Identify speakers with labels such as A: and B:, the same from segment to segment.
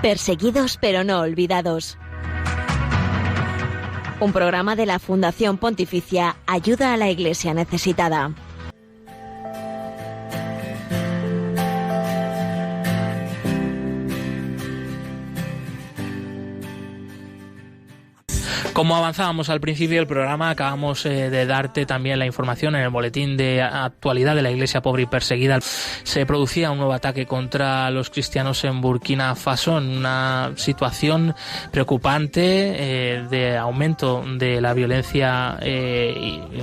A: Perseguidos pero no olvidados. Un programa de la Fundación Pontificia Ayuda a la Iglesia Necesitada.
B: Como avanzábamos al principio del programa, acabamos de darte también la información en el boletín de actualidad de la Iglesia pobre y perseguida. Se producía un nuevo ataque contra los cristianos en Burkina Faso, en una situación preocupante de aumento de la violencia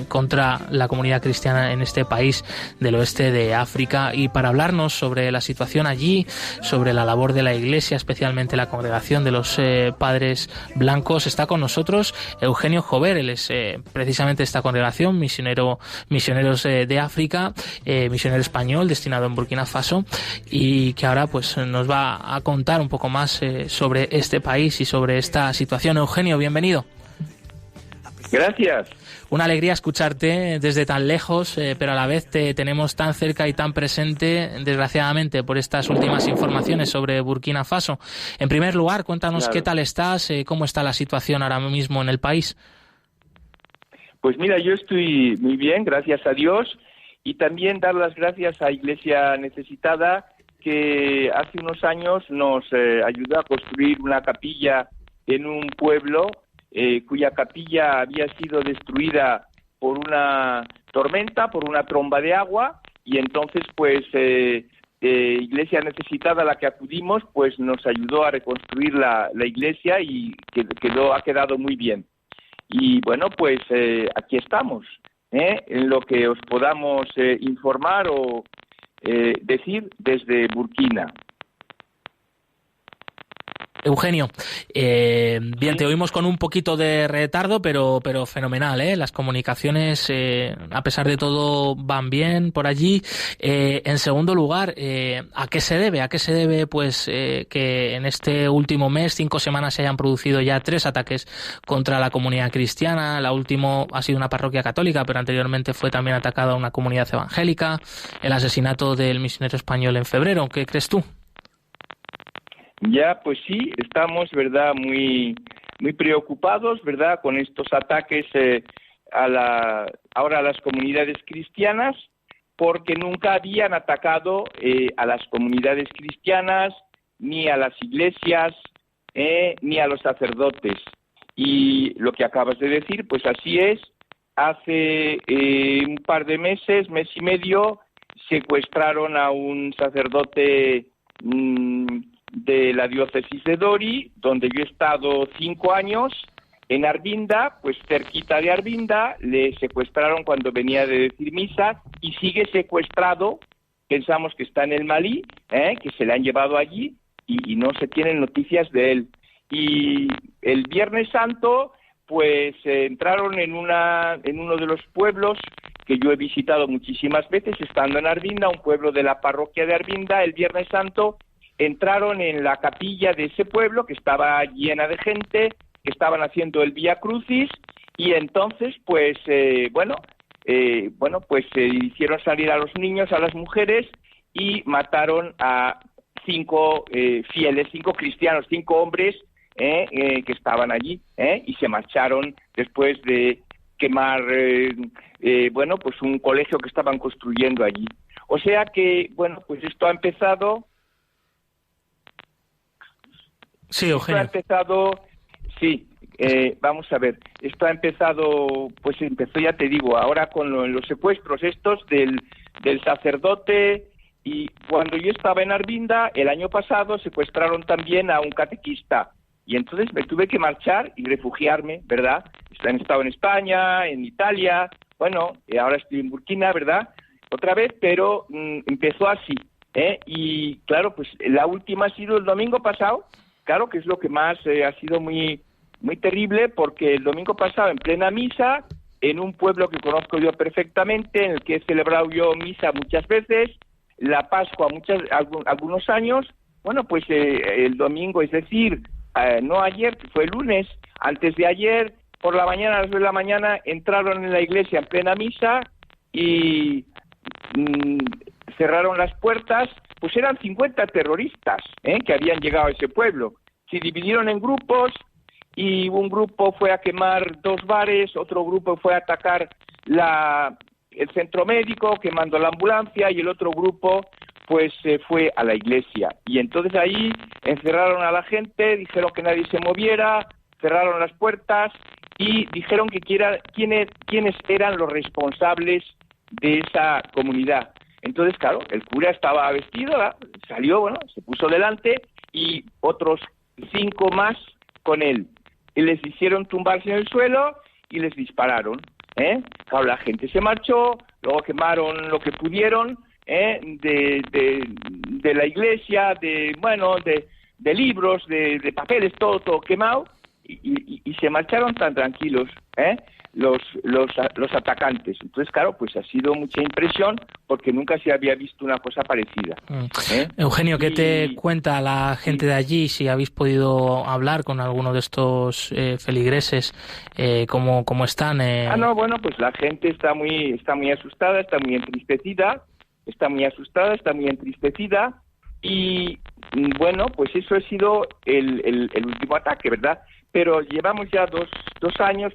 B: contra la comunidad cristiana en este país del oeste de África. Y para hablarnos sobre la situación allí, sobre la labor de la Iglesia, especialmente la congregación de los padres blancos, está con nosotros Eugenio Jover. Él es precisamente de esta congregación, misioneros de África, misionero español destinado en Burkina Faso, y que ahora pues nos va a contar un poco más sobre este país y sobre esta situación. Eugenio, bienvenido.
C: Gracias.
B: Una alegría escucharte desde tan lejos, pero a la vez te tenemos tan cerca y tan presente, desgraciadamente, por estas últimas informaciones sobre Burkina Faso. En primer lugar, cuéntanos qué tal estás, cómo está la situación ahora mismo en el país.
C: Pues mira, yo estoy muy bien, gracias a Dios, y también dar las gracias a Iglesia Necesitada, que hace unos años nos ayudó a construir una capilla en un pueblo cuya capilla había sido destruida por una tormenta, por una tromba de agua, y entonces pues Iglesia Necesitada a la que acudimos pues nos ayudó a reconstruir la iglesia y ha quedado muy bien. Y bueno, pues aquí estamos, en lo que os podamos informar o decir desde Burkina.
B: Eugenio, bien, te oímos con un poquito de retardo, pero fenomenal, ¿eh? Las comunicaciones, a pesar de todo, van bien por allí. En segundo lugar, ¿a qué se debe? ¿A qué se debe, pues, que en este último mes, 5 semanas, se hayan producido ya 3 ataques contra la comunidad cristiana? La última ha sido una parroquia católica, pero anteriormente fue también atacada una comunidad evangélica. El asesinato del misionero español en febrero. ¿Qué crees tú?
C: Ya, pues sí, estamos, ¿verdad?, muy preocupados, ¿verdad?, con estos ataques ahora a las comunidades cristianas, porque nunca habían atacado a las comunidades cristianas, ni a las iglesias, ni a los sacerdotes. Y lo que acabas de decir, pues así es. Hace un par de meses, mes y medio, secuestraron a un sacerdote de la diócesis de Dori, donde yo he estado 5 años, en Arbinda, pues cerquita de Arbinda, le secuestraron cuando venía de decir misa, y sigue secuestrado. Pensamos que está en el Malí, que se le han llevado allí, y no se tienen noticias de él. Y el Viernes Santo, pues entraron en uno de los pueblos que yo he visitado muchísimas veces, estando en Arbinda, un pueblo de la parroquia de Arbinda. El Viernes Santo entraron en la capilla de ese pueblo, que estaba llena de gente, que estaban haciendo el Vía Crucis, y entonces, pues, hicieron salir a los niños, a las mujeres, y mataron a 5 fieles, 5 cristianos, 5 hombres que estaban allí, y se marcharon después de quemar, pues un colegio que estaban construyendo allí. O sea que, bueno, pues esto ha empezado.
B: Sí, Eugenio.
C: Vamos a ver, esto ha empezado, pues empezó, ya te digo, ahora con los secuestros estos del sacerdote, y cuando yo estaba en Arbinda, el año pasado secuestraron también a un catequista, y entonces me tuve que marchar y refugiarme, ¿verdad? Han estado en España, en Italia, bueno, ahora estoy en Burkina, ¿verdad? Otra vez, pero empezó así, y claro, pues la última ha sido el domingo pasado. Claro que es lo que más ha sido muy terrible, porque el domingo pasado, en plena misa, en un pueblo que conozco yo perfectamente, en el que he celebrado yo misa muchas veces, la Pascua algunos años, bueno, pues el domingo, es decir, no ayer, que fue el lunes, antes de ayer, por la mañana, a las 2 de la mañana, entraron en la iglesia en plena misa y cerraron las puertas, pues eran 50 terroristas que habían llegado a ese pueblo. Se dividieron en grupos y un grupo fue a quemar 2 bares, otro grupo fue a atacar el centro médico quemando la ambulancia y el otro grupo pues fue a la iglesia. Y entonces ahí encerraron a la gente, dijeron que nadie se moviera, cerraron las puertas y dijeron que quiénes eran los responsables de esa comunidad. Entonces, claro, el cura estaba vestido, ¿verdad? Salió, se puso delante y otros 5 más con él. Y les hicieron tumbarse en el suelo y les dispararon. Claro, la gente se marchó, luego quemaron lo que pudieron de la iglesia, de libros, de papeles, todo quemado, y se marcharon tan tranquilos, los atacantes. Entonces, claro, pues ha sido mucha impresión porque nunca se había visto una cosa parecida.
B: Eugenio, ¿qué te cuenta la gente de allí? Si habéis podido hablar con alguno de estos feligreses, ¿cómo están?
C: Pues la gente está muy asustada, está muy entristecida, y bueno, pues eso ha sido el último ataque, ¿verdad? Pero llevamos ya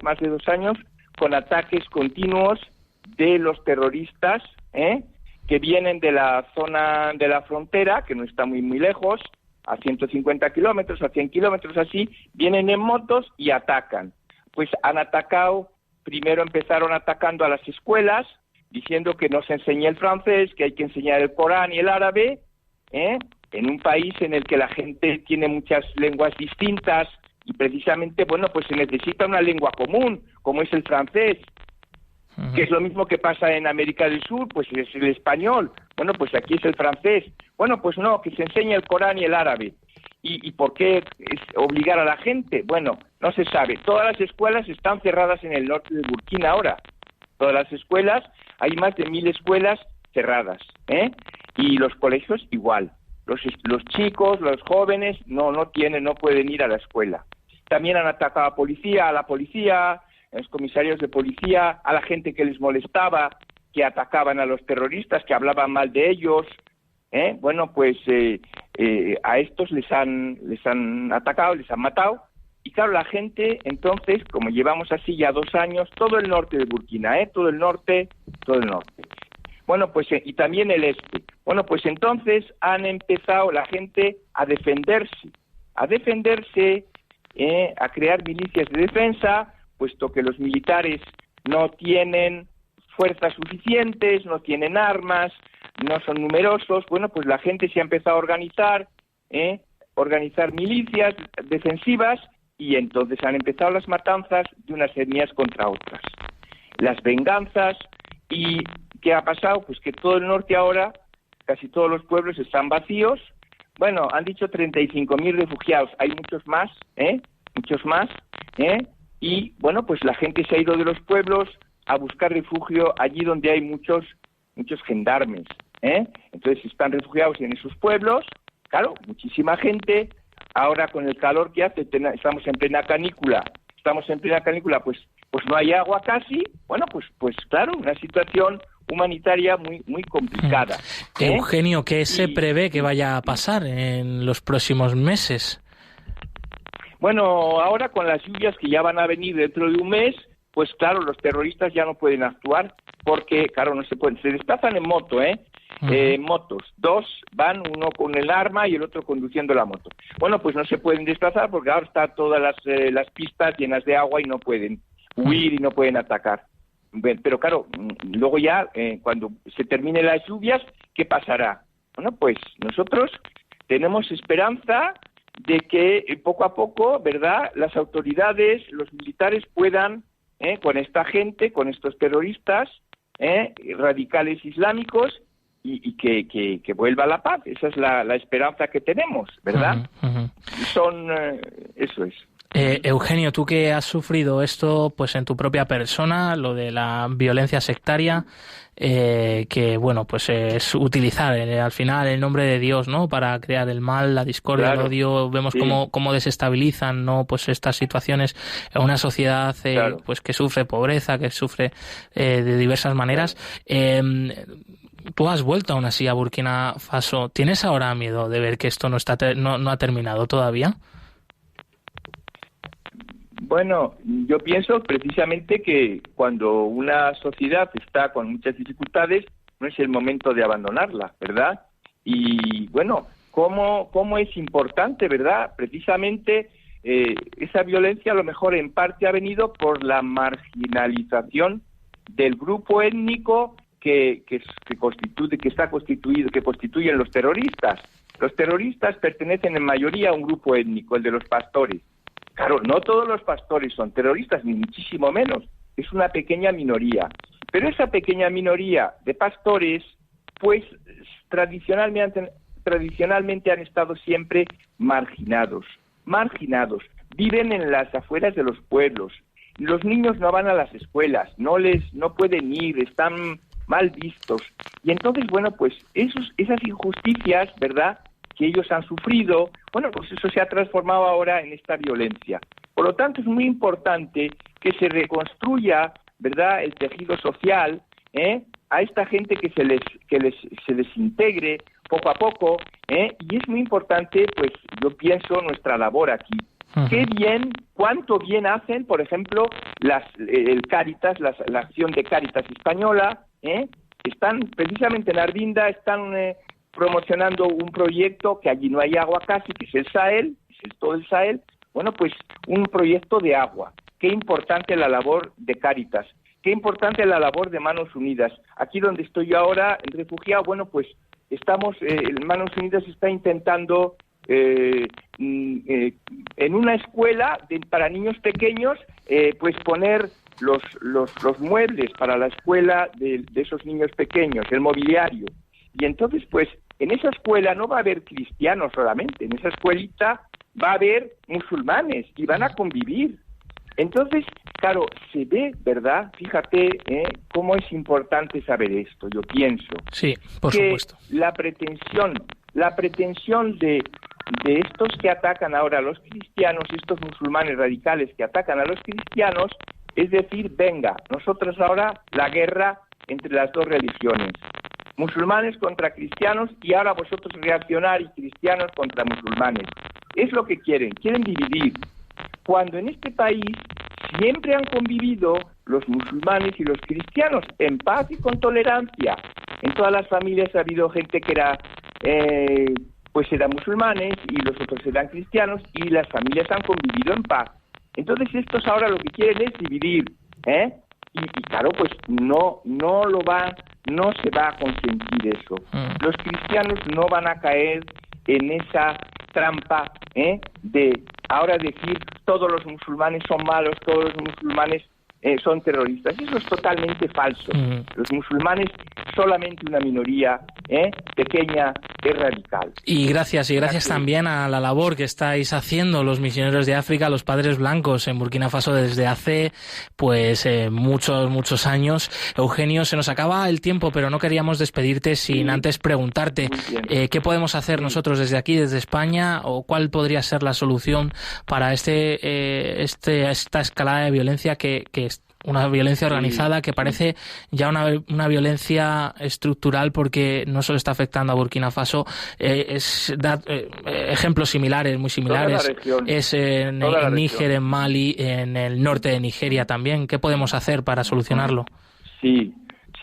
C: más de 2 años, con ataques continuos de los terroristas, que vienen de la zona de la frontera, que no está muy lejos, a 150 kilómetros, a 100 kilómetros así, vienen en motos y atacan. Pues han atacado, primero empezaron atacando a las escuelas, diciendo que no se enseñe el francés, que hay que enseñar el Corán y el árabe, en un país en el que la gente tiene muchas lenguas distintas, y precisamente, pues se necesita una lengua común, como es el francés, que es lo mismo que pasa en América del Sur, pues es el español. Pues aquí es el francés. Pues no, que se enseñe el Corán y el árabe. ¿Y por qué es obligar a la gente? No se sabe. Todas las escuelas están cerradas en el norte de Burkina ahora. Todas las escuelas, hay más de 1000 escuelas cerradas, y los colegios igual. Los chicos, los jóvenes, no pueden ir a la escuela. También han atacado a la policía, a los comisarios de policía, a la gente que les molestaba, que atacaban a los terroristas, que hablaban mal de ellos. A estos les han atacado, les han matado. Y claro, la gente, entonces, como llevamos así ya 2 años, todo el norte de Burkina, todo el norte. Y también el este. Entonces han empezado la gente a defenderse, a crear milicias de defensa, puesto que los militares no tienen fuerzas suficientes, no tienen armas, no son numerosos. Pues la gente se ha empezado a organizar milicias defensivas, y entonces han empezado las matanzas de unas etnias contra otras, las venganzas. ¿Y qué ha pasado? Pues que todo el norte ahora, casi todos los pueblos están vacíos. Han dicho 35.000 refugiados, hay muchos más, y pues la gente se ha ido de los pueblos a buscar refugio allí donde hay muchos gendarmes, entonces están refugiados en esos pueblos. Claro, muchísima gente. Ahora con el calor que hace, estamos en plena canícula, pues no hay agua casi. Pues claro, una situación humanitaria muy complicada.
B: Eugenio, ¿qué se prevé que vaya a pasar en los próximos meses?
C: Ahora con las lluvias que ya van a venir dentro de un mes, pues claro, los terroristas ya no pueden actuar, porque claro, no se pueden, se desplazan en moto, motos, 2 van, uno con el arma y el otro conduciendo la moto. Pues no se pueden desplazar porque ahora están todas las pistas llenas de agua y no pueden huir y no pueden atacar. Pero claro, luego ya, cuando se terminen las lluvias, ¿qué pasará? Pues nosotros tenemos esperanza de que poco a poco, ¿verdad?, las autoridades, los militares puedan, con esta gente, con estos terroristas, radicales islámicos, y que vuelva la paz. Esa es la esperanza que tenemos, ¿verdad? Eso es.
B: Eugenio, tú que has sufrido esto pues en tu propia persona, lo de la violencia sectaria, que pues es utilizar al final el nombre de Dios, ¿no?, para crear el mal, la discordia, el odio. Vemos cómo desestabilizan, ¿no?, pues estas situaciones en una sociedad pues que sufre pobreza, que sufre de diversas maneras. tú has vuelto aún así a Burkina Faso. ¿Tienes ahora miedo de ver que esto no ha terminado todavía?
C: Bueno, yo pienso precisamente que cuando una sociedad está con muchas dificultades, no es el momento de abandonarla, ¿verdad? Y bueno, ¿cómo es importante, ¿verdad? Precisamente esa violencia a lo mejor en parte ha venido por la marginalización del grupo étnico que constituyen los terroristas. Los terroristas pertenecen en mayoría a un grupo étnico, el de los pastores. Claro, no todos los pastores son terroristas, ni muchísimo menos. Es una pequeña minoría. Pero esa pequeña minoría de pastores, pues tradicionalmente han estado siempre marginados. Viven en las afueras de los pueblos. Los niños no van a las escuelas, no pueden ir, están mal vistos. Y entonces, bueno, pues esas injusticias, ¿verdad?, que ellos han sufrido, bueno, pues eso se ha transformado ahora en esta violencia. Por lo tanto, es muy importante que se reconstruya, ¿verdad?, el tejido social, a esta gente que se les integre poco a poco, y es muy importante, pues yo pienso, nuestra labor aquí. Qué bien, cuánto bien hacen, por ejemplo, el Cáritas, la acción de Cáritas española, están precisamente en Arbinda, están promocionando un proyecto que allí no hay agua casi, que es el Sahel, todo el Sahel. Bueno, pues un proyecto de agua. Qué importante la labor de Cáritas, qué importante la labor de Manos Unidas. Aquí donde estoy yo ahora, refugiado, bueno, pues Manos Unidas está intentando en una escuela para niños pequeños, pues poner los muebles para la escuela de esos niños pequeños, el mobiliario. Y entonces, pues, en esa escuela no va a haber cristianos solamente, en esa escuelita va a haber musulmanes y van a convivir. Entonces, claro, se ve, ¿verdad? Fíjate cómo es importante saber esto. Yo pienso
B: sí, por supuesto.
C: La pretensión de estos que atacan ahora a los cristianos, estos musulmanes radicales que atacan a los cristianos, es decir, venga, nosotros ahora la guerra entre las dos religiones, musulmanes contra cristianos, y ahora vosotros reaccionar y cristianos contra musulmanes. Es lo que quieren dividir. Cuando en este país siempre han convivido los musulmanes y los cristianos en paz y con tolerancia. En todas las familias ha habido gente que eran musulmanes y los otros eran cristianos, y las familias han convivido en paz. Entonces estos ahora lo que quieren es dividir, y claro, pues no se va a consentir eso. Los cristianos no van a caer en esa trampa de ahora decir todos los musulmanes son malos, todos los musulmanes son terroristas. Eso es totalmente falso. Los musulmanes, solamente una minoría pequeña, es radical.
B: Y gracias también a la labor que estáis haciendo los misioneros de África, los Padres Blancos en Burkina Faso desde hace muchos años. Eugenio, se nos acaba el tiempo, pero no queríamos despedirte sin antes preguntarte qué podemos hacer nosotros desde aquí, desde España, o cuál podría ser la solución para esta escalada de violencia que es una violencia organizada, que parece ya una violencia estructural, porque no solo está afectando a Burkina Faso, da ejemplos similares, muy similares. Es en Níger, en Mali, en el norte de Nigeria también. ¿Qué podemos hacer para solucionarlo?
C: Sí,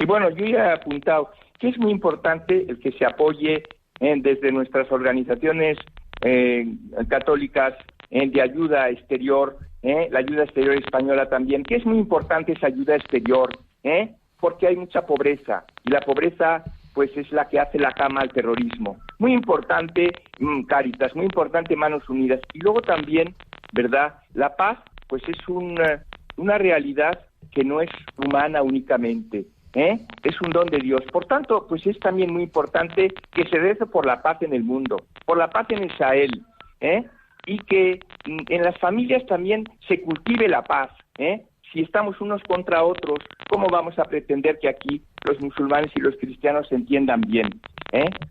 C: bueno, yo ya he apuntado que es muy importante el que se apoye desde nuestras organizaciones católicas de ayuda exterior, la ayuda exterior española también, que es muy importante esa ayuda exterior, porque hay mucha pobreza, y la pobreza pues es la que hace la cama al terrorismo. Muy importante Cáritas, muy importante Manos Unidas. Y luego también, ¿verdad?, la paz pues es una realidad que no es humana únicamente, es un don de Dios. Por tanto, pues es también muy importante que se rece por la paz en el mundo, por la paz en el Sahel, y que en las familias también se cultive la paz. Si estamos unos contra otros, ¿cómo vamos a pretender que aquí los musulmanes y los cristianos se entiendan bien?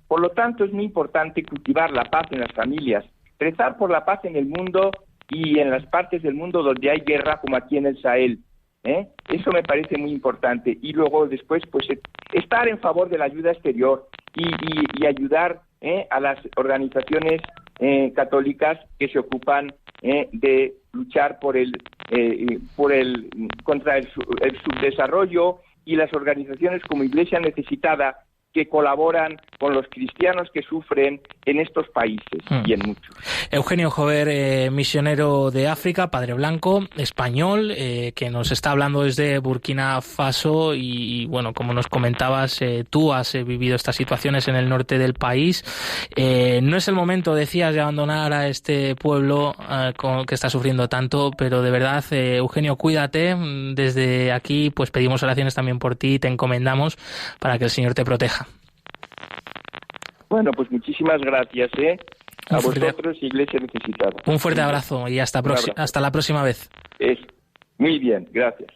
C: Por lo tanto, es muy importante cultivar la paz en las familias, rezar por la paz en el mundo y en las partes del mundo donde hay guerra, como aquí en el Sahel. Eso me parece muy importante. Y luego después, pues, estar en favor de la ayuda exterior y ayudar a las organizaciones católicas que se ocupan de luchar contra el subdesarrollo, y las organizaciones como Iglesia Necesitada, que colaboran con los cristianos que sufren en estos países y en muchos.
B: Eugenio Jover, misionero de África, padre blanco, español, que nos está hablando desde Burkina Faso y bueno, como nos comentabas, tú has vivido estas situaciones en el norte del país. No es el momento, decías, de abandonar a este pueblo que está sufriendo tanto, pero de verdad, Eugenio, cuídate. Desde aquí pues pedimos oraciones también por ti y te encomendamos para que el Señor te proteja.
C: Bueno, pues muchísimas gracias, a vosotros, Iglesia Necesitada.
B: Un fuerte abrazo y hasta la próxima vez.
C: Muy bien, gracias.